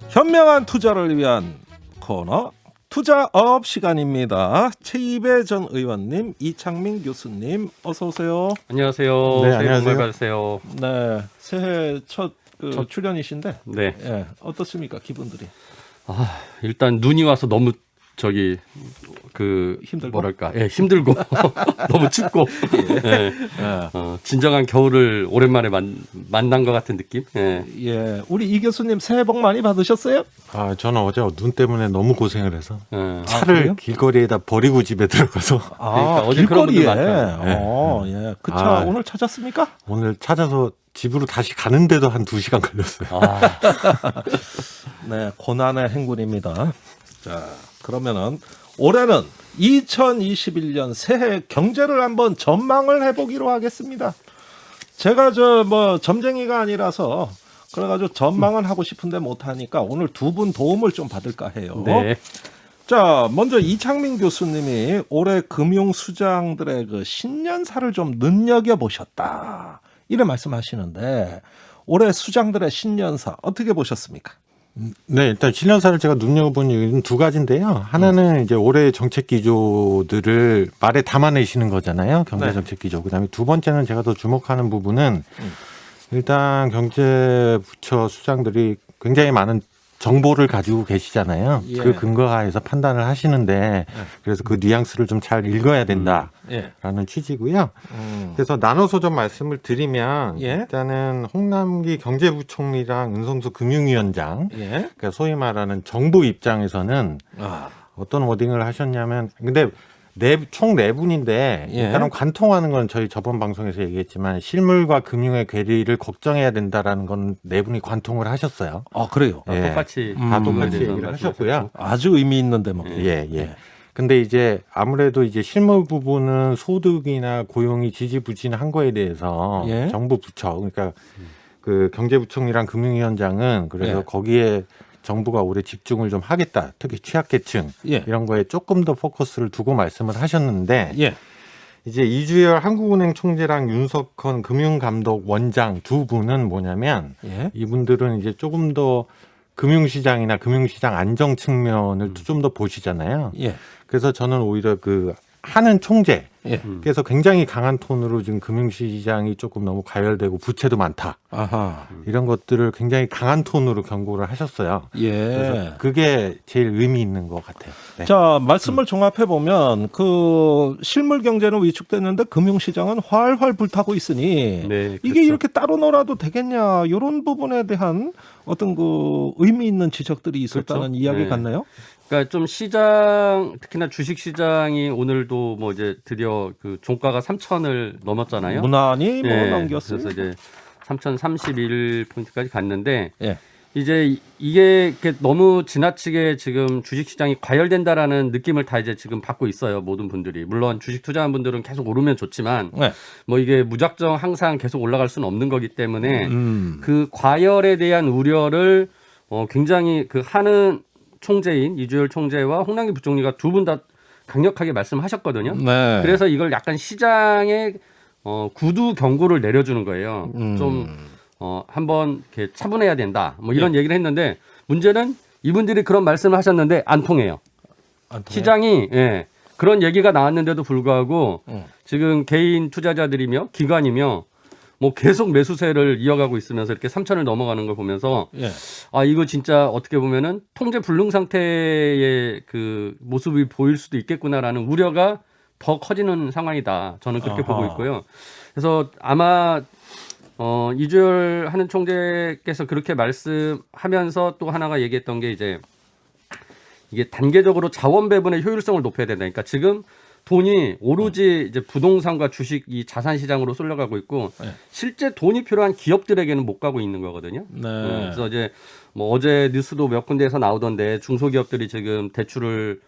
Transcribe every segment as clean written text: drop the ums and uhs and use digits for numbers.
현명한 투자를 위한 코너 투자업 시간입니다. 최이배 전 의원님, 이창민 교수님 어서 오세요. 안녕하세요. 네, 새해 복 안녕하세요. 많이 받으세요. 네, 새해 첫 출연이신데 네. 예, 어떻습니까 기분들이? 일단 눈이 와서 너무 힘들고? 뭐랄까, 힘들고 너무 춥고 예. 진정한 겨울을 오랜만에 만난 것 같은 느낌. 예. 예, 우리 이 교수님 새해 복 많이 받으셨어요? 저는 어제 눈 때문에 너무 고생을 해서 예. 차를 그래요? 길거리에다 버리고 집에 들어가서 그러니까 어제 그런 분들 길거리에. 많잖아요. 예, 그 차 아. 오늘 찾았습니까? 오늘 찾아서 집으로 다시 가는데도 한 2시간 걸렸어요. 네, 고난의 행군입니다. 자, 그러면은 올해는 2021년 새해 경제를 한번 전망을 해보기로 하겠습니다. 제가 점쟁이가 아니라서 그래가지고 전망은 하고 싶은데 못하니까 오늘 두 분 도움을 좀 받을까 해요. 네. 자, 먼저 이창민 교수님이 올해 금융수장들의 그 신년사를 좀 눈여겨보셨다. 이래 말씀하시는데 올해 수장들의 신년사 어떻게 보셨습니까? 네, 일단 신년사를 제가 눈여겨본 이유는 두 가지인데요. 하나는 이제 올해 정책 기조들을 말에 담아내시는 거잖아요. 경제 네. 정책 기조. 그다음에 두 번째는 제가 더 주목하는 부분은 일단 경제부처 수장들이 굉장히 많은 정보를 가지고 계시잖아요. 예. 그 근거하에서 판단을 하시는데 그래서 그 뉘앙스를 좀 잘 읽어야 된다라는 예. 취지고요. 그래서 나눠서 좀 말씀을 드리면 예. 일단은 홍남기 경제부총리랑 은성수 금융위원장, 예. 그러니까 소위 말하는 정부 입장에서는 어떤 워딩을 하셨냐면, 근데 총 네 분인데 예. 일단은 관통하는 건 저희 저번 방송에서 얘기했지만 실물과 금융의 괴리를 걱정해야 된다라는 건 네 분이 관통을 하셨어요. 아, 그래요. 예. 똑같이 다 똑같이 대해서 얘기를 말씀하셨고. 하셨고요. 아주 의미 있는데 뭐. 예, 예. 근데 이제 아무래도 이제 실무 부분은 소득이나 고용이 지지부진한 거에 대해서 예. 정부 부처, 그러니까 그 경제부총리랑 금융위원장은 그래서 예. 거기에 정부가 올해 집중을 좀 하겠다. 특히 취약계층 예. 이런 거에 조금 더 포커스를 두고 말씀을 하셨는데 예. 이제 이주열 한국은행 총재랑 윤석헌 금융감독 원장 두 분은 뭐냐면 예. 이분들은 이제 조금 더 금융시장이나 금융시장 안정 측면을 좀 더 보시잖아요. 예. 그래서 저는 오히려 그 하는 총재 예. 그래서 굉장히 강한 톤으로 지금 금융시장이 조금 너무 과열되고 부채도 많다. 아하. 이런 것들을 굉장히 강한 톤으로 경고를 하셨어요. 예. 그래서 그게 제일 의미 있는 것 같아요. 네. 자, 말씀을 종합해 보면 그 실물 경제는 위축됐는데 금융 시장은 활활 불타고 있으니 네, 이게 그렇죠. 이렇게 따로 놀아도 되겠냐 이런 부분에 대한 어떤 그 의미 있는 지적들이 있었다는 그렇죠. 이야기 네. 같네요. 그러니까 좀 시장, 특히나 주식 시장이 오늘도 뭐 이제 드디어 그 종가가 3,000을 넘었잖아요. 무난히 뭐 예, 넘겼어요. 그래서 이제 3,031포인트까지 갔는데 예. 이제 이게 이렇게 너무 지나치게 지금 주식시장이 과열된다라는 느낌을 다 이제 지금 받고 있어요. 모든 분들이. 물론 주식 투자한 분들은 계속 오르면 좋지만 네. 뭐 이게 무작정 항상 계속 올라갈 수는 없는 거기 때문에 음. 그 과열에 대한 우려를 굉장히 그 하는 총재인 이주열 총재와 홍남기 부총리가 두 분 다 강력하게 말씀하셨거든요. 네. 그래서 이걸 약간 시장에 구두 경고를 내려주는 거예요. 좀 한번 이렇게 차분해야 된다. 뭐 이런 얘기를 했는데 문제는 이분들이 그런 말씀을 하셨는데 안 통해요. 안 통해요? 시장이 그런 얘기가 나왔는데도 불구하고 음. 지금 개인 투자자들이며 기관이며 뭐 계속 매수세를 이어가고 있으면서 이렇게 3천을 넘어가는 걸 보면서 예. 이거 진짜 어떻게 보면은 통제 불능 상태의 그 모습이 보일 수도 있겠구나라는 우려가 더 커지는 상황이다. 저는 그렇게 아하. 보고 있고요. 그래서 아마 이주열 하는 총재께서 그렇게 말씀하면서 또 하나가 얘기했던 게 이게 단계적으로 자원 배분의 효율성을 높여야 된다. 그러니까 지금 돈이 오로지 이제 부동산과 주식 이 자산 시장으로 쏠려가고 있고 네. 실제 돈이 필요한 기업들에게는 못 가고 있는 거거든요. 네. 그래서 이제 뭐 어제 뉴스도 몇 군데에서 나오던데 중소기업들이 지금 대출을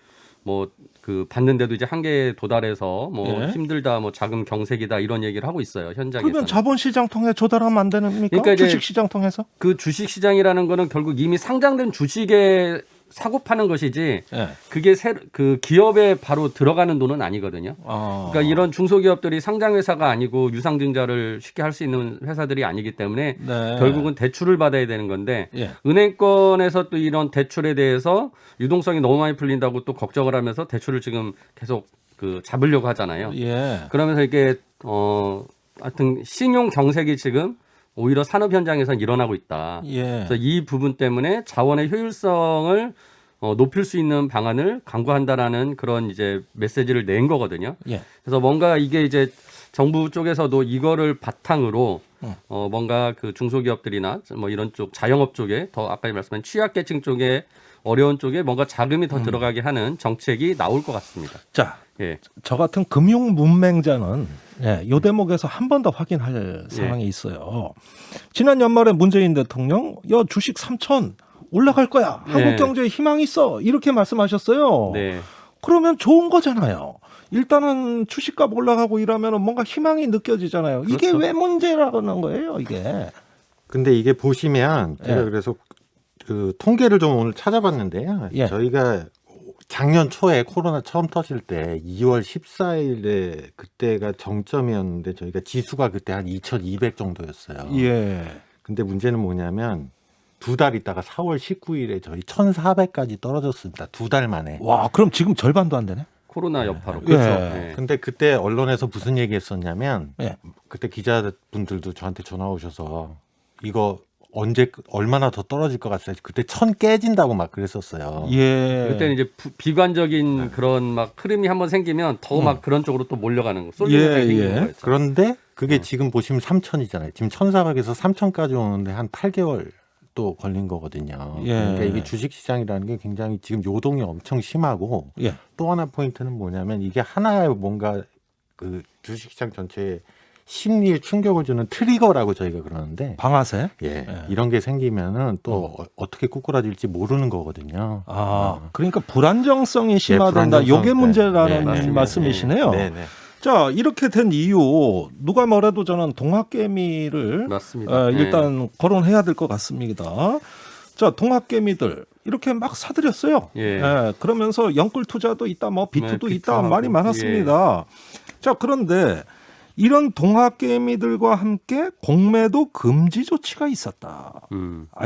뭐 그 받는데도 이제 한계에 도달해서 뭐 예. 힘들다, 뭐 자금 경색이다 이런 얘기를 하고 있어요 현장에서. 그러면 자본시장 통해 조달하면 안 됩니까? 그러니까 이제 주식시장 통해서? 그 주식 시장이라는 거는 결국 이미 상장된 주식에 사고 파는 것이지 예. 그게 그 기업에 바로 들어가는 돈은 아니거든요. 그러니까 이런 중소기업들이 상장회사가 아니고 유상증자를 쉽게 할 수 있는 회사들이 아니기 때문에 네. 결국은 대출을 받아야 되는 건데 예. 은행권에서 또 이런 대출에 대해서 유동성이 너무 많이 풀린다고 또 걱정을 하면서 대출을 지금 계속 그 잡으려고 하잖아요. 예. 그러면서 이게 하여튼 신용 경색이 지금 오히려 산업 현장에서 일어나고 있다. 예. 그래서 이 부분 때문에 자원의 효율성을 높일 수 있는 방안을 강구한다라는 그런 이제 메시지를 낸 거거든요. 예. 그래서 뭔가 이게 이제 정부 쪽에서도 이거를 바탕으로 뭔가 그 중소기업들이나 뭐 이런 쪽 자영업 쪽에 더 아까 말씀한 취약계층 쪽에 어려운 쪽에 뭔가 자금이 더 들어가게 하는 정책이 나올 것 같습니다. 자, 예. 저 같은 금융 문맹자는 이 대목에서 한 번 더 확인할 상황이 있어요. 지난 연말에 문재인 대통령 야 주식 3천 올라갈 거야. 한국 네. 경제에 희망이 있어. 이렇게 말씀하셨어요. 네. 그러면 좋은 거잖아요. 일단은 주식값 올라가고 이러면 뭔가 희망이 느껴지잖아요. 이게 그렇죠. 왜 문제라는 거예요, 이게. 근데 이게 보시면 제가 예. 그래서 그 통계를 좀 오늘 찾아봤는데요. 예. 저희가 작년 초에 코로나 처음 터질 때 2월 14일에 그때가 정점이었는데 저희가 지수가 그때 한 2,200 정도였어요. 예. 근데 문제는 뭐냐면 두 달 있다가 4월 19일에 저희 1,400까지 떨어졌습니다. 두 달 만에. 와, 그럼 지금 절반도 안 되네? 코로나 여파로. 예. 그렇죠. 예. 근데 그때 언론에서 무슨 얘기했었냐면 예. 그때 기자분들도 저한테 전화 오셔서 이거 언제 얼마나 더 떨어질 것 같아요. 그때 1,000 깨진다고 막 그랬었어요. 예. 그때는 이제 비관적인 그런 막 흐름이 한번 생기면 더 막 그런 쪽으로 또 몰려가는 거. 쏠리는 예, 생기는 예. 거였죠. 그런데 그게 지금 보시면 3,000이잖아요. 지금 1,400에서 3,000까지 오는데 한 8개월 또 걸린 거거든요. 예. 그러니까 이게 주식시장이라는 게 굉장히 지금 요동이 엄청 심하고 예. 또 하나 포인트는 뭐냐면 이게 하나의 뭔가 그 주식시장 전체에 심리에 충격을 주는 트리거라고 저희가 그러는데 방아쇠? 예, 이런 게 생기면은 또 어떻게 꾸꾸라질지 모르는 거거든요. 그러니까 불안정성이 심하다. 불안정성. 요게 문제라는 네, 네, 말씀이시네요. 네, 네. 자, 이렇게 된 이유 누가 뭐래도 저는 동학개미를 맞습니다. 일단 거론해야 될 것 같습니다. 자, 동학개미들 이렇게 막 사들였어요. 예. 그러면서 영끌 투자도 있다, 뭐 네, 비투도 비투하고. 있다 말이 많았습니다. 자, 그런데 이런 동학개미들과 함께 공매도 금지 조치가 있었다.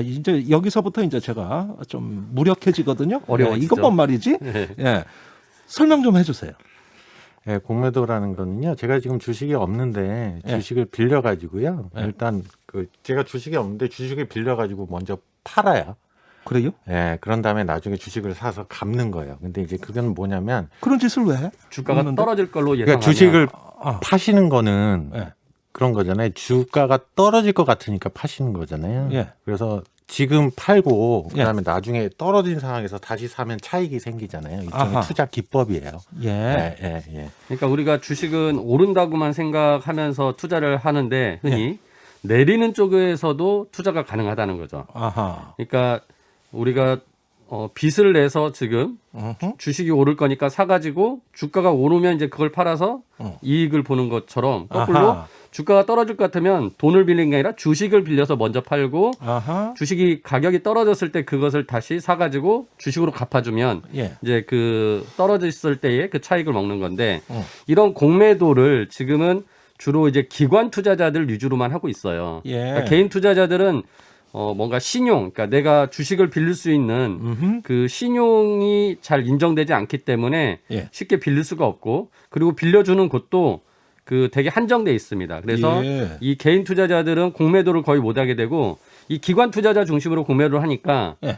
이제 여기서부터 이제 제가 좀 무력해지거든요. 어려워지죠. 이것 뭔 말이지? 네. 예. 설명 좀 해주세요. 예, 공매도라는 거는요. 제가 지금 주식이 없는데 예. 주식을 빌려 가지고요. 예. 일단 그 제가 주식이 없는데 주식을 빌려 가지고 먼저 팔아요. 그래요? 예, 그런 다음에 나중에 주식을 사서 갚는 거예요. 근데 이제 그건 뭐냐면 그런 짓을 왜 해? 주가가 없는데? 떨어질 걸로 예상하면 그러니까 주식을 아. 파시는 거는 예. 그런 거잖아요. 주가가 떨어질 것 같으니까 파시는 거잖아요. 예. 그래서 지금 팔고 예. 그다음에 나중에 떨어진 상황에서 다시 사면 차익이 생기잖아요. 일종의 아하. 투자 기법이에요. 예. 예, 예, 예. 그러니까 우리가 주식은 오른다고만 생각하면서 투자를 하는데 흔히 내리는 쪽에서도 투자가 가능하다는 거죠. 아하. 그러니까 우리가 빚을 내서 지금 어허. 주식이 오를 거니까 사가지고 주가가 오르면 이제 그걸 팔아서 이익을 보는 것처럼 거꾸로 아하. 주가가 떨어질 것 같으면 돈을 빌린 게 아니라 주식을 빌려서 먼저 팔고 아하. 주식이 가격이 떨어졌을 때 그것을 다시 사가지고 주식으로 갚아주면 예. 이제 그 떨어졌을 때의 그 차익을 먹는 건데 이런 공매도를 지금은 주로 이제 기관 투자자들 위주로만 하고 있어요. 예. 그러니까 개인 투자자들은 뭔가 신용, 그러니까 내가 주식을 빌릴 수 있는 음흠. 그 신용이 잘 인정되지 않기 때문에 예. 쉽게 빌릴 수가 없고 그리고 빌려주는 곳도 그 되게 한정돼 있습니다. 그래서 예. 이 개인 투자자들은 공매도를 거의 못하게 되고 이 기관 투자자 중심으로 공매도를 하니까 예.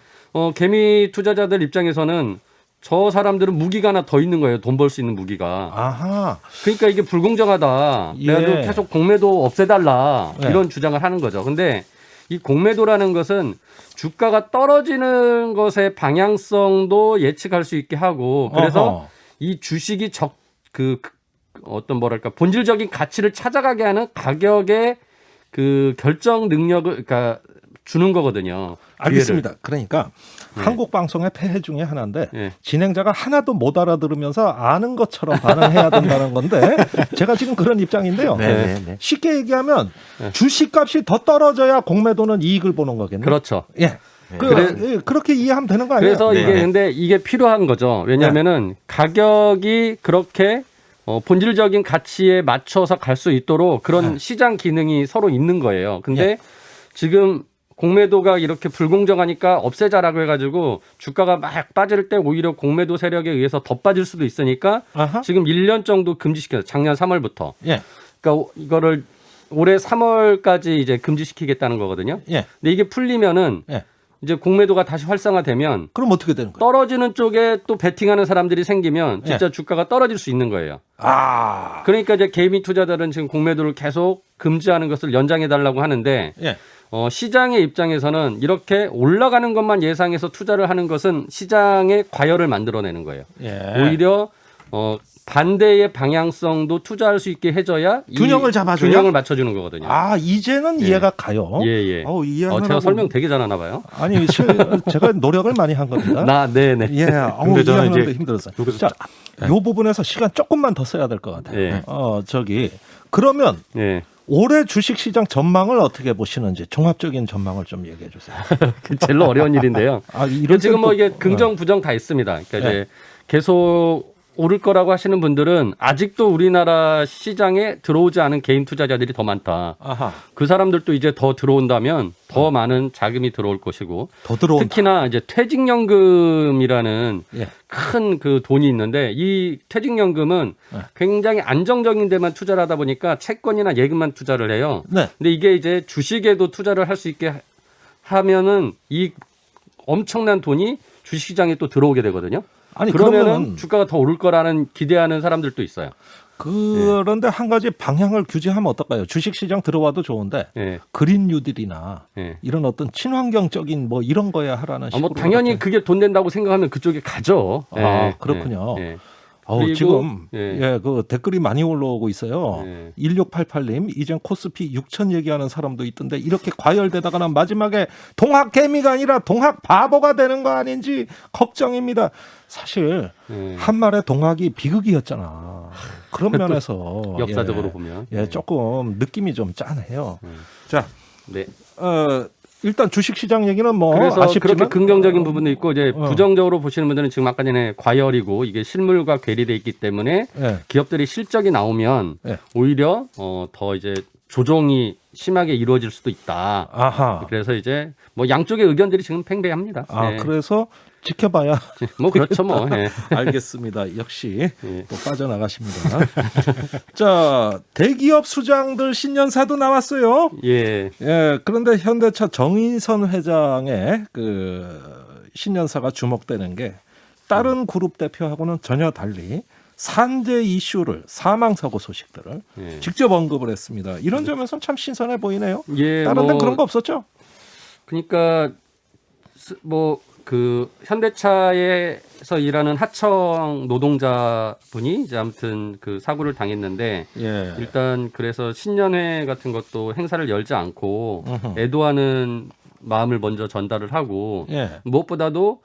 개미 투자자들 입장에서는 저 사람들은 무기가 하나 더 있는 거예요. 돈 벌 수 있는 무기가. 아하. 그러니까 이게 불공정하다. 예. 내가 계속 공매도 없애달라. 예. 이런 주장을 하는 거죠. 근데 이 공매도라는 것은 주가가 떨어지는 것의 방향성도 예측할 수 있게 하고 그래서 어허. 이 주식이 어떤 뭐랄까 본질적인 가치를 찾아가게 하는 가격의 그 결정 능력을 그러니까 주는 거거든요. 알겠습니다. 그러니까 한국 방송의 폐해 중에 하나인데 예. 진행자가 하나도 못 알아들으면서 아는 것처럼 반응해야 된다는 건데 제가 지금 그런 입장인데요. 네, 네, 네. 쉽게 얘기하면 주식값이 더 떨어져야 공매도는 이익을 보는 거겠네요. 그렇죠. 예. 그렇게 이해하면 되는 거 아니에요? 그래서 네. 이게 근데 이게 필요한 거죠. 왜냐하면은 가격이 그렇게 본질적인 가치에 맞춰서 갈 수 있도록 그런 시장 기능이 서로 있는 거예요. 근데 지금 공매도가 이렇게 불공정하니까 없애자라고 해가지고 주가가 막 빠질 때 오히려 공매도 세력에 의해서 더 빠질 수도 있으니까 아하. 지금 1년 정도 금지시켰어요. 작년 3월부터. 예. 그러니까 이거를 올해 3월까지 이제 금지시키겠다는 거거든요. 예. 근데 이게 풀리면은 예. 이제 공매도가 다시 활성화되면 그럼 어떻게 되는 거예요? 떨어지는 쪽에 또 베팅하는 사람들이 생기면 진짜 주가가 떨어질 수 있는 거예요. 아. 그러니까 이제 개미 투자자들은 지금 공매도를 계속 금지하는 것을 연장해 달라고 하는데 예. 시장의 입장에서는 이렇게 올라가는 것만 예상해서 투자를 하는 것은 시장의 과열을 만들어내는 거예요. 예. 오히려 반대의 방향성도 투자할 수 있게 해줘야 균형을 잡아줘야? 균형을 맞춰주는 거거든요. 아, 이제는 이해가 가요. 예. 이해하느라고. 제가 설명 되게 잘하나 봐요. 아니, 제가 노력을 많이 한 겁니다. 네네. 예. 근데 저는 이해하는데 이제 힘들었어요. 여기서 자, 요 부분에서 시간 조금만 더 써야 될 것 같아요. 예. 그러면 예. 올해 주식시장 전망을 어떻게 보시는지 종합적인 전망을 좀 얘기해 주세요. 그 제일 어려운 일인데요. 아, 이런 지금 뭐 또- 이게 긍정 부정 다 있습니다. 그러니까 네. 이제 계속 오를 거라고 하시는 분들은 아직도 우리나라 시장에 들어오지 않은 개인 투자자들이 더 많다. 아하. 그 사람들도 이제 더 들어온다면 더 많은 자금이 들어올 것이고 더 들어온다. 특히나 이제 퇴직연금이라는 예. 큰 그 돈이 있는데 이 퇴직연금은 네. 굉장히 안정적인 데만 투자를 하다 보니까 채권이나 예금만 투자를 해요. 네. 근데 이게 이제 주식에도 투자를 할 수 있게 하면은 이 엄청난 돈이 주식시장에 또 들어오게 되거든요. 아니, 그러면은 그러면은 주가가 더 오를 거라는 기대하는 사람들도 있어요. 그런데 한 가지 방향을 규제하면 어떨까요? 주식시장 들어와도 좋은데 예. 그린 뉴딜이나 예. 이런 어떤 친환경적인 뭐 이런 거에 하라는 식으로. 뭐 당연히 그게 돈 된다고 생각하면 그쪽에 가죠. 아, 그렇군요. 그리고- 지금 예. 그 댓글이 많이 올라오고 있어요. 예. 1688님 이젠 코스피 6천 얘기하는 사람도 있던데 이렇게 과열되다가는 마지막에 동학 개미가 아니라 동학 바보가 되는 거 아닌지 걱정입니다. 사실 예. 한말의 동학이 비극이었잖아. 그런 면에서 역사적으로 예, 보면. 예, 조금 느낌이 좀 짠해요. 음. 자, 네. 일단 주식시장 얘기는 뭐 그래서 아쉽지만 그렇게 긍정적인 부분도 있고 이제 어. 부정적으로 보시는 분들은 지금 아까 전에 과열이고 이게 실물과 괴리돼 있기 때문에 예, 기업들이 실적이 나오면 예. 오히려 더 이제 조정이 심하게 이루어질 수도 있다. 아하. 그래서 이제 뭐 양쪽의 의견들이 지금 팽배합니다. 아, 네. 그래서 지켜봐야. 뭐 그렇죠 뭐. 예. 알겠습니다. 역시 예. 또 빠져나가십니다. 자, 대기업 수장들 신년사도 나왔어요. 예. 예, 그런데 현대차 정인선 회장의 그 신년사가 주목되는 게 다른 그룹 대표하고는 전혀 달리 산재 이슈를 사망사고 소식들을 예. 직접 언급을 했습니다. 이런 점에서는 참 신선해 보이네요. 예, 다른 데는 뭐 그런 거 없었죠? 그러니까 뭐 그 현대차에서 일하는 하청 노동자분이 이제 아무튼 그 사고를 당했는데 예. 일단 그래서 신년회 같은 것도 행사를 열지 않고 음흠. 애도하는 마음을 먼저 전달을 하고 예. 무엇보다도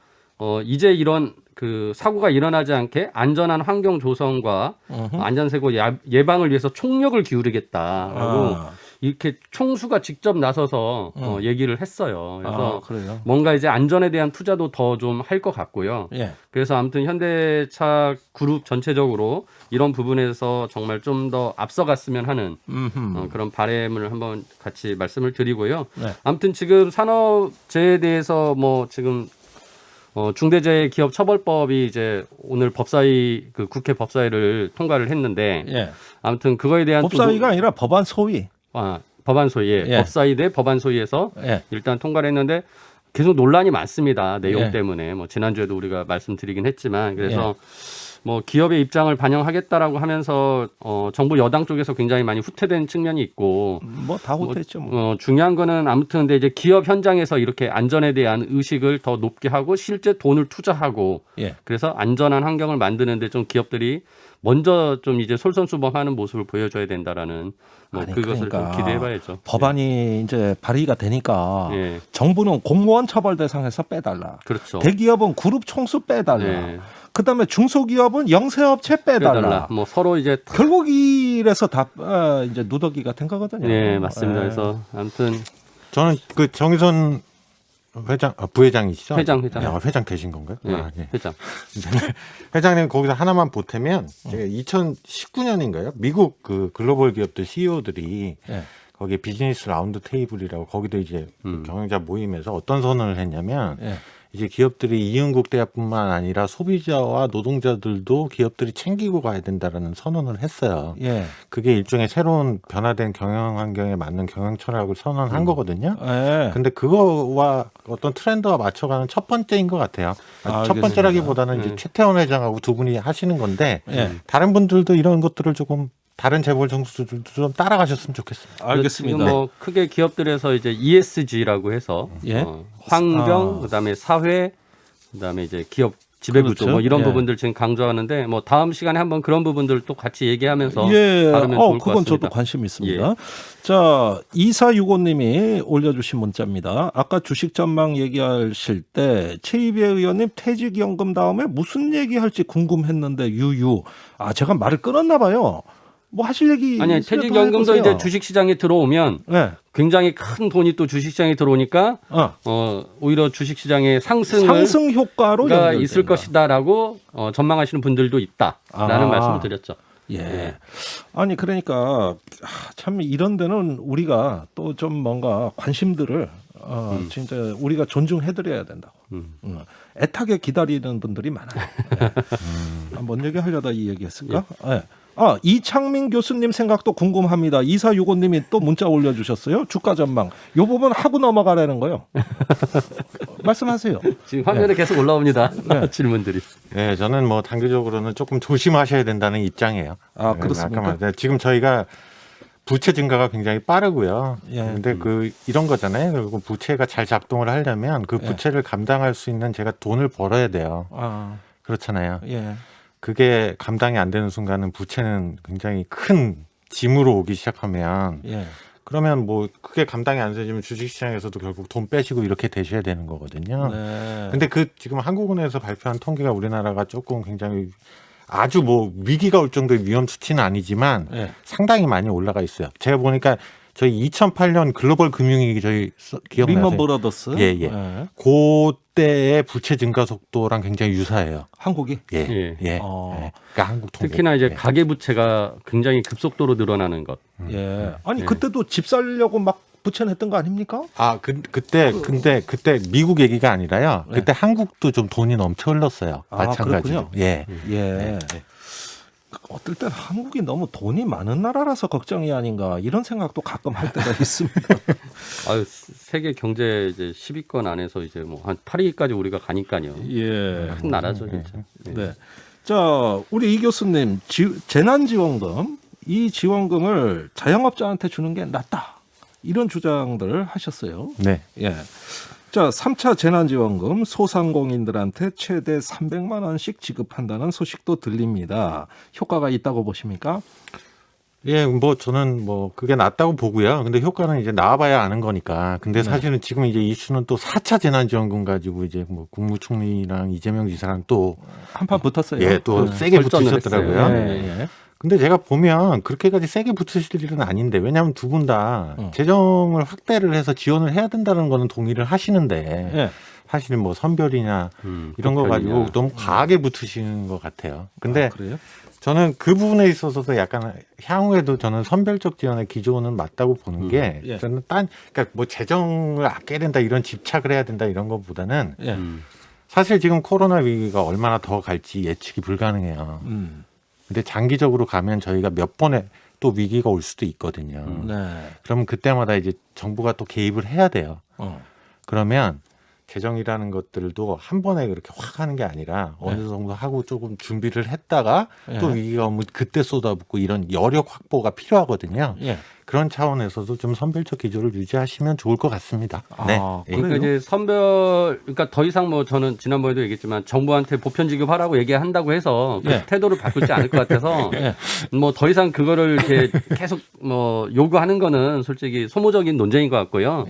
이제 이런 그 사고가 일어나지 않게 안전한 환경 조성과 음흠. 안전사고 예방을 위해서 총력을 기울이겠다라고 아. 이렇게 총수가 직접 나서서 얘기를 했어요. 그래서 그래요. 뭔가 이제 안전에 대한 투자도 더 좀 할 것 같고요. 예. 그래서 아무튼 현대차 그룹 전체적으로 이런 부분에서 정말 좀 더 앞서갔으면 하는 그런 바람을 한번 같이 말씀을 드리고요. 네. 아무튼 지금 산업재해에 대해서 뭐 지금 중대재해기업처벌법이 이제 오늘 법사위 그 국회 법사위를 통과를 했는데 예. 아무튼 그거에 대한 또 법사위가 아니라 법안 소위. 법안 소위, 예. 법사위 대 법안 소위에서 예. 일단 통과를 했는데 계속 논란이 많습니다. 내용 예. 때문에 뭐 지난주에도 우리가 말씀드리긴 했지만 그래서 뭐 기업의 입장을 반영하겠다라고 하면서 정부 여당 쪽에서 굉장히 많이 후퇴된 측면이 있고 뭐 다 호퇴했죠. 뭐. 중요한 거는 아무튼 근데 이제 기업 현장에서 이렇게 안전에 대한 의식을 더 높게 하고 실제 돈을 투자하고 예. 그래서 안전한 환경을 만드는데 좀 기업들이 먼저 좀 이제 솔선수범하는 모습을 보여줘야 된다라는 뭐 아니, 그것을 그러니까 좀 기대해봐야죠. 법안이 이제 발의가 되니까 예. 정부는 공무원 처벌 대상에서 빼달라. 그렇죠. 대기업은 그룹 총수 빼달라. 네. 그다음에 중소기업은 영세업체 빼달라. 뭐 서로 이제 결국 이래서 다 이제 누더기가 된 거거든요. 네 맞습니다. 예. 그래서 아무튼 저는 그 정의선 부회장이시죠? 회장. 회장 되신 건가요? 네, 아, 예. 회장. 회장님 거기서 하나만 보태면 제가 2019년인가요? 미국 그 글로벌 기업들 CEO들이 예. 거기에 비즈니스 라운드 테이블이라고 거기도 이제 경영자 모임에서 어떤 선언을 했냐면 예. 이제 기업들이 이윤국 대학뿐만 아니라 소비자와 노동자들도 기업들이 챙기고 가야 된다라는 선언을 했어요. 예. 그게 일종의 새로운 변화된 경영 환경에 맞는 경영 철학을 선언한 거거든요. 예. 근데 그거와 어떤 트렌드와 맞춰가는 첫 번째인 것 같아요. 첫 알겠습니다. 번째라기보다는 이제 최태원 회장하고 두 분이 하시는 건데 예. 다른 분들도 이런 것들을 조금 다른 재벌 정수들도 좀 따라가셨으면 좋겠습니다. 알겠습니다. 지금 뭐 크게 기업들에서 이제 ESG라고 해서 예. 환경, 그다음에 사회, 그다음에 이제 기업 지배구조 그렇죠. 뭐 이런 예. 부분들 지금 강조하는데 뭐 다음 시간에 한번 그런 부분들 또 같이 얘기하면서 예. 다루면 좋을 것 그건 같습니다. 저도 관심 있습니다. 자, 2465님이 올려주신 문자입니다. 아까 주식 전망 얘기하실 때 최이배 의원님 퇴직연금 다음에 무슨 얘기할지 궁금했는데 유유. 아, 제가 말을 끊었나 봐요. 뭐 하실 얘기 아니 있으면 퇴직연금도 더 해보세요. 이제 주식시장에 들어오면 네. 굉장히 큰 돈이 또 주식시장에 들어오니까 오히려 주식시장의 상승 효과로 가 연결된다. 있을 것이다라고 전망하시는 분들도 있다라는 말씀을 드렸죠. 예. 아니 그러니까 참 이런 데는 우리가 또 좀 뭔가 관심들을 진짜 우리가 존중해드려야 된다고. 애타게 기다리는 분들이 많아요. 예. 뭔 얘기 하려다 이 얘기했을까? 예. 아, 이창민 교수님 생각도 궁금합니다. 2465님이 또 문자 올려주셨어요. 주가 전망. 요 부분 하고 넘어가라는 거요. 말씀하세요. 지금 화면에 계속 올라옵니다. 질문들이. 네, 저는 뭐 단기적으로는 조금 조심하셔야 된다는 입장이에요. 아, 그렇습니까? 아까 말했 지금 저희가 부채 증가가 굉장히 빠르고요. 예. 근데 이런 거잖아요. 그리고 부채가 잘 작동을 하려면 그 부채를 감당할 수 있는 제가 돈을 벌어야 돼요. 아, 그렇잖아요. 예. 그게 감당이 안 되는 순간은 부채는 굉장히 큰 짐으로 오기 시작하면 예. 그러면 뭐 그게 감당이 안 되지만 주식시장에서도 결국 돈 빼시고 이렇게 되셔야 되는 거거든요. 네. 근데 지금 한국은행에서 발표한 통계가 우리나라가 조금 굉장히 아주 뭐 위기가 올 정도의 위험 수치는 아니지만 예. 상당히 많이 올라가 있어요. 제가 보니까 저희 2008년 글로벌 금융위기 저희 기억나세요? 리먼 브라더스. 예. 그때의 부채 증가 속도랑 굉장히 유사해요. 한국이. 예. 그러니까 한국 통계. 특히나 이제 가계 부채가 굉장히 급속도로 늘어나는 것. 예. 아니 그때도 집 살려고 막 부채냈던 거 아닙니까? 그때 미국 얘기가 아니라요. 그때 한국도 좀 돈이 넘쳐 흘렀어요. 마찬가지로. 그렇군요. 예. 어떨 땐 한국이 너무 돈이 많은 나라라서 걱정이 아닌가 이런 생각도 가끔 할 때가 있습니다. 아유, 세계 경제 이제 10위권 안에서 이제 뭐 한 8위까지 우리가 가니까요. 예. 큰 나라죠, 진짜. 네. 자, 우리 이 교수님 재난지원금 이 지원금을 자영업자한테 주는 게 낫다 이런 주장들을 하셨어요. 네. 예. 자, 3차 재난지원금 소상공인들한테 최대 300만 원씩 지급한다는 소식도 들립니다. 효과가 있다고 보십니까? 예, 뭐 저는 뭐 그게 낫다고 보고요. 근데 효과는 이제 나와봐야 아는 거니까. 근데 사실은 지금 이제 이슈는 또 4차 재난지원금 가지고 이제 뭐 국무총리랑 이재명 지사랑 또 한판 붙었어요. 예, 또 세게 설전을 붙으셨더라고요. 했어요. 근데 제가 보면 그렇게까지 세게 붙으실 일은 아닌데 왜냐하면 두 분 다 재정을 확대를 해서 지원을 해야 된다는 거는 동의를 하시는데 예. 사실 뭐 선별이나 이런 거 가지고 너무 과하게 붙으시는 것 같아요. 근데 그래요? 저는 그 부분에 있어서도 약간 향후에도 저는 선별적 지원의 기조는 맞다고 보는 게 예. 저는 그러니까 뭐 재정을 아껴야 된다 이런 집착을 해야 된다 이런 것보다는 예. 사실 지금 코로나 위기가 얼마나 더 갈지 예측이 불가능해요. 근데 장기적으로 가면 저희가 몇 번의 또 위기가 올 수도 있거든요. 네. 그러면 그때마다 이제 정부가 또 개입을 해야 돼요. 그러면 재정이라는 것들도 한 번에 그렇게 확 하는 게 아니라 어느 정도 하고 조금 준비를 했다가 또 위기가 오면 그때 쏟아붓고 이런 여력 확보가 필요하거든요. 예. 그런 차원에서도 좀 선별적 기조를 유지하시면 좋을 것 같습니다. 네. 그러니까 이제 그러니까 더 이상 뭐 저는 지난번에도 얘기했지만 정부한테 보편 지급하라고 얘기한다고 해서 그 태도를 바꾸지 않을 것 같아서 뭐 더 이상 그거를 이렇게 계속 뭐 요구하는 거는 솔직히 소모적인 논쟁인 것 같고요.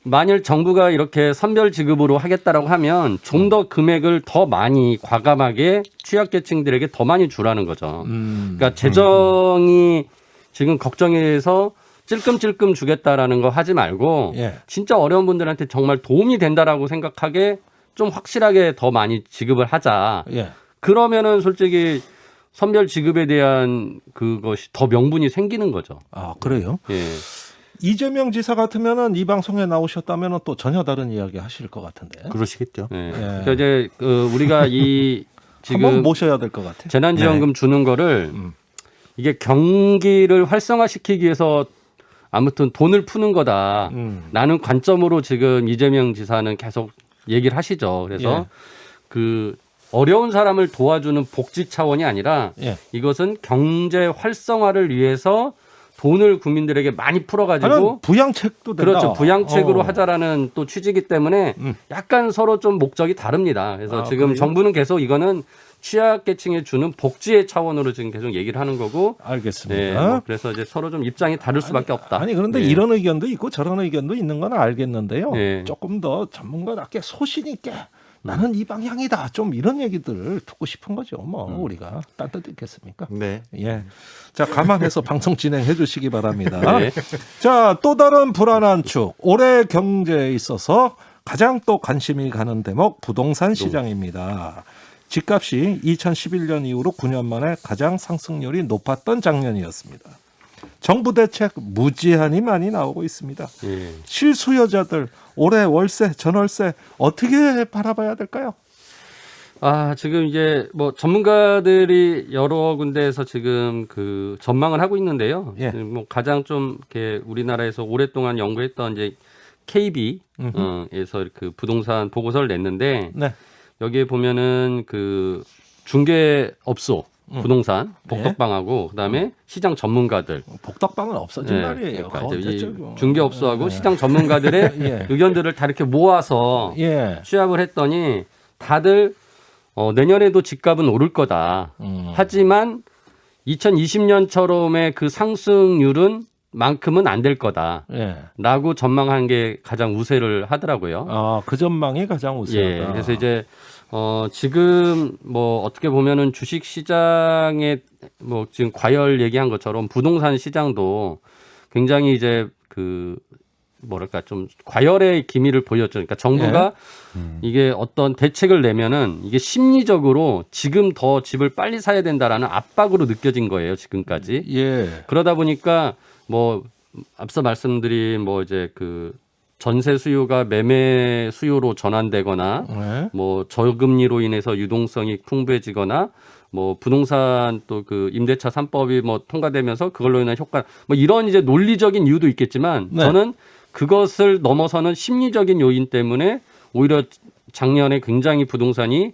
만일 정부가 이렇게 선별 지급으로 하겠다라고 하면 좀 더 금액을 더 많이 과감하게 취약계층들에게 더 많이 주라는 거죠. 그러니까 재정이 지금 걱정해서 찔끔찔끔 주겠다라는 거 하지 말고 예. 진짜 어려운 분들한테 정말 도움이 된다라고 생각하게 좀 확실하게 더 많이 지급을 하자. 예. 그러면은 솔직히 선별 지급에 대한 그것이 더 명분이 생기는 거죠. 아, 그래요? 예. 이재명 지사 같으면은 이 방송에 나오셨다면은 또 전혀 다른 이야기 하실 것 같은데. 그러시겠죠. 예. 예. 그러니까 이제 우리가 이 한번 지금 모셔야 될 것 같아요. 재난지원금 주는 거를 이게 경기를 활성화시키기 위해서 아무튼 돈을 푸는 거다. 라는 관점으로 지금 이재명 지사는 계속 얘기를 하시죠. 그래서 예. 그 어려운 사람을 도와주는 복지 차원이 아니라 예. 이것은 경제 활성화를 위해서 돈을 국민들에게 많이 풀어가지고 하는 부양책도 된다. 그렇죠. 부양책으로 어. 하자라는 또 취지이기 때문에 약간 서로 좀 목적이 다릅니다. 그래서 아, 지금 그래요? 정부는 계속 이거는 취약계층에 주는 복지의 차원으로 지금 계속 얘기를 하는 거고 알겠습니다. 네, 뭐 그래서 이제 서로 좀 입장이 다를 수밖에 없다. 아니 그런데 네. 이런 의견도 있고 저런 의견도 있는 건 알겠는데요. 네. 조금 더 전문가답게 소신 있게 나는 이 방향이다. 좀 이런 얘기들 듣고 싶은 거죠. 뭐 우리가 딴뜻 있겠습니까? 네. 예. 자, 감안해서 방송 진행해 주시기 바랍니다. 네. 자, 또 다른 불안한 축. 올해 경제에 있어서 가장 또 관심이 가는 대목 부동산 시장입니다. 집값이 2011년 이후로 9년 만에 가장 상승률이 높았던 작년이었습니다. 정부 대책 무지한히 많이 나오고 있습니다. 예. 실수요자들 올해 월세, 전월세 어떻게 바라봐야 될까요? 아, 지금 이제 뭐 전문가들이 여러 군데에서 지금 그 전망을 하고 있는데요. 예. 뭐 가장 좀 이렇게 우리나라에서 오랫동안 연구했던 이제 KB에서 그 부동산 보고서를 냈는데 네. 여기에 보면은 그 중개업소 부동산 복덕방하고 그다음에 시장 전문가들 복덕방은 없어진 예, 말이에요. 그러니까 이제 이 언제쯤. 중개업소하고 시장 전문가들의 예. 의견들을 다 이렇게 모아서 예. 취합을 했더니 다들 내년에도 집값은 오를 거다. 하지만 2020년처럼의 그 상승률은 만큼은 안 될 거다. 예. 라고 전망한 게 가장 우세를 하더라고요. 아, 그 전망이 가장 우세하다. 예. 그래서 이제 지금 뭐 어떻게 보면은 주식 시장에 뭐 지금 과열 얘기한 것처럼 부동산 시장도 굉장히 이제 그 뭐랄까 좀 과열의 기미를 보였죠. 그러니까 정부가 이게 어떤 대책을 내면은 이게 심리적으로 지금 더 집을 빨리 사야 된다라는 압박으로 느껴진 거예요. 지금까지. 예. 그러다 보니까 뭐 앞서 말씀드린 뭐 이제 그 전세 수요가 매매 수요로 전환되거나 네. 뭐 저금리로 인해서 유동성이 풍부해지거나 뭐 부동산 또 그 임대차 3법이 뭐 통과되면서 그걸로 인한 효과 뭐 이런 이제 논리적인 이유도 있겠지만 네. 저는 그것을 넘어서는 심리적인 요인 때문에 오히려 작년에 굉장히 부동산이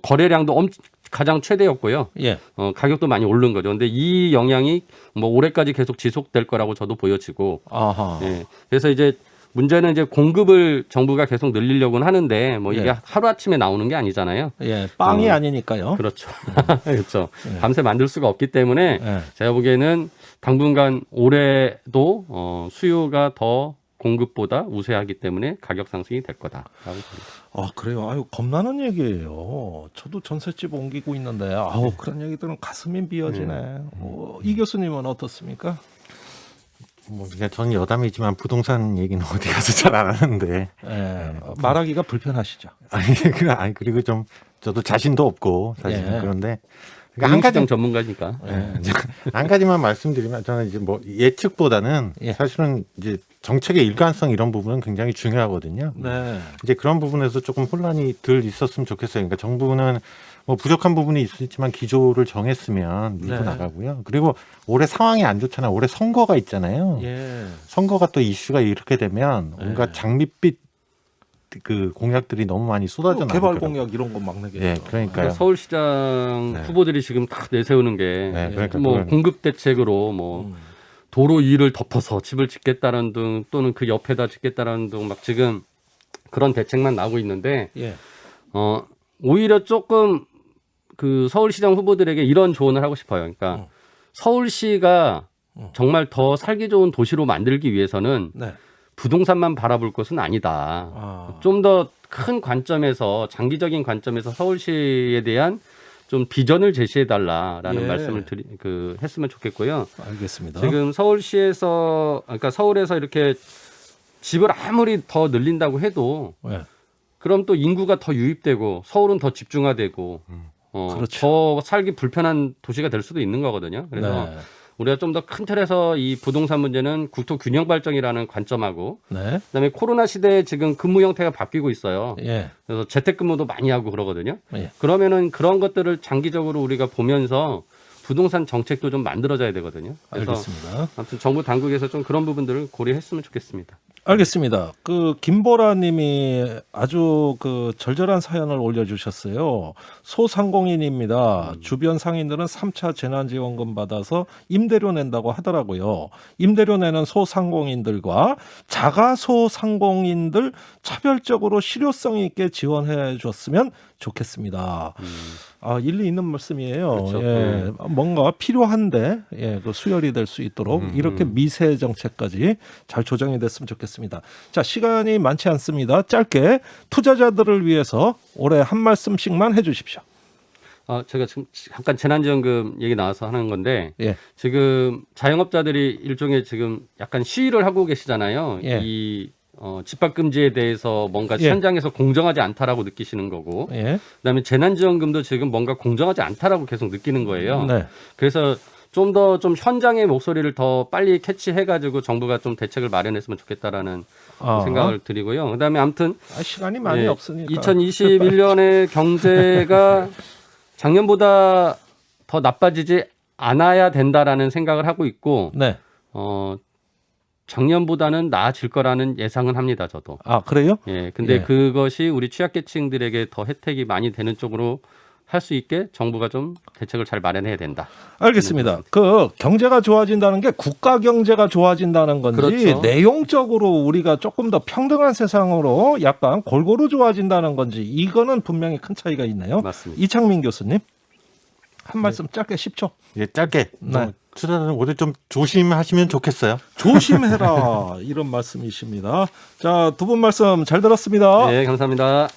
거래량도 가장 최대였고요. 예. 가격도 많이 오른 거죠. 근데 이 영향이 뭐 올해까지 계속 지속될 거라고 저도 보여지고. 아하. 예. 그래서 이제 문제는 이제 공급을 정부가 계속 늘리려고는 하는데 뭐 이게 예. 하루아침에 나오는 게 아니잖아요. 예. 빵이 아니니까요. 그렇죠. 그렇죠. 밤새 만들 수가 없기 때문에 예. 제가 보기에는 당분간 올해도 수요가 더 공급보다 우세하기 때문에 가격 상승이 될 거다라고 봅니다. 아, 그래요. 아유, 겁나는 얘기예요. 저도 전셋집 옮기고 있는데, 아우, 그런 얘기들은 가슴이 비어지네. 이 교수님은 어떻습니까? 뭐 그냥 저는 여담이지만 부동산 얘기는 어디 가서 잘 안 하는데. 예. 말하기가 불편하시죠. 아니 그리고 좀 저도 자신도 없고 사실은 예. 그런데 그러니까 한 가지 시장 전문가니까. 한 가지만 말씀드리면 저는 이제 뭐 예측보다는 예. 사실은 이제 정책의 일관성 이런 부분은 굉장히 중요하거든요. 네. 이제 그런 부분에서 조금 혼란이 덜 있었으면 좋겠어요. 그러니까 정부는 뭐 부족한 부분이 있지만 기조를 정했으면 밀고 네. 나가고요. 그리고 올해 상황이 안 좋잖아요. 올해 선거가 있잖아요. 예. 선거가 또 이슈가 이렇게 되면 뭔가 네. 장밋빛 그 공약들이 너무 많이 쏟아져 나오고 개발 공약 이런 거 막 내겠죠. 예, 그러니까요. 그러니까 서울시장 네. 후보들이 지금 다 내세우는 게 네, 그러니까 뭐 그건- 공급 대책으로 뭐 도로 위를 덮어서 집을 짓겠다는 등 또는 그 옆에다 짓겠다는 등 막 지금 그런 대책만 나오고 있는데 예. 오히려 조금 그 서울시장 후보들에게 이런 조언을 하고 싶어요. 그러니까 서울시가 정말 더 살기 좋은 도시로 만들기 위해서는 네. 부동산만 바라볼 것은 아니다. 아. 좀 더 큰 관점에서 장기적인 관점에서 서울시에 대한 좀 비전을 제시해 달라라는 예. 말씀을 했으면 좋겠고요. 알겠습니다. 지금 서울시에서 그러니까 서울에서 이렇게 집을 아무리 더 늘린다고 해도 네. 그럼 또 인구가 더 유입되고 서울은 더 집중화되고 그렇죠. 더 살기 불편한 도시가 될 수도 있는 거거든요. 그래서 네. 우리가 좀 더 큰 틀에서 이 부동산 문제는 국토 균형 발전이라는 관점하고 네. 그다음에 코로나 시대에 지금 근무 형태가 바뀌고 있어요. 예. 그래서 재택근무도 많이 하고 그러거든요. 예. 그러면은 그런 것들을 장기적으로 우리가 보면서 부동산 정책도 좀 만들어져야 되거든요. 그래서 알겠습니다. 아무튼 정부 당국에서 좀 그런 부분들을 고려했으면 좋겠습니다. 알겠습니다. 그 김보라님이 아주 그 절절한 사연을 올려주셨어요. 소상공인입니다. 주변 상인들은 3차 재난지원금 받아서 임대료 낸다고 하더라고요. 임대료 내는 소상공인들과 자가소상공인들 차별적으로 실효성 있게 지원해 줬으면 좋겠습니다. 아, 일리 있는 말씀이에요. 그렇죠. 예, 뭔가 필요한데 예, 그 수혈이 될 수 있도록 이렇게 미세 정책까지 잘 조정이 됐으면 좋겠습니다. 자, 시간이 많지 않습니다. 짧게 투자자들을 위해서 올해 한 말씀씩만 해주십시오. 제가 지금 잠깐 재난지원금 얘기 나와서 하는 건데 예, 지금 자영업자들이 일종의 지금 약간 시위를 하고 계시잖아요. 예. 이 집합 금지에 대해서 뭔가 예. 현장에서 공정하지 않다라고 느끼시는 거고, 예, 그다음에 재난지원금도 지금 뭔가 공정하지 않다라고 계속 느끼는 거예요. 네, 그래서 좀 더 좀 현장의 목소리를 더 빨리 캐치해가지고 정부가 좀 대책을 마련했으면 좋겠다라는 생각을 드리고요. 그다음에 아무튼 시간이 많이 예, 없으니까 2021년의 경제가 작년보다 더 나빠지지 않아야 된다라는 생각을 하고 있고, 네, 작년보다는 나아질 거라는 예상은 합니다, 저도. 아 그래요? 예, 근데 예. 그것이 우리 취약계층들에게 더 혜택이 많이 되는 쪽으로 할 수 있게 정부가 좀 대책을 잘 마련해야 된다. 알겠습니다. 그 경제가 좋아진다는 게 국가 경제가 좋아진다는 건지 그렇죠. 내용적으로 우리가 조금 더 평등한 세상으로 약간 골고루 좋아진다는 건지 이거는 분명히 큰 차이가 있네요. 맞습니다. 이창민 교수님 한 말씀 짧게 10초. 예, 짧게. 네. 투자자는 올해 좀 조심하시면 좋겠어요. 조심해라 이런 말씀이십니다. 자, 두 분 말씀 잘 들었습니다. 네, 감사합니다.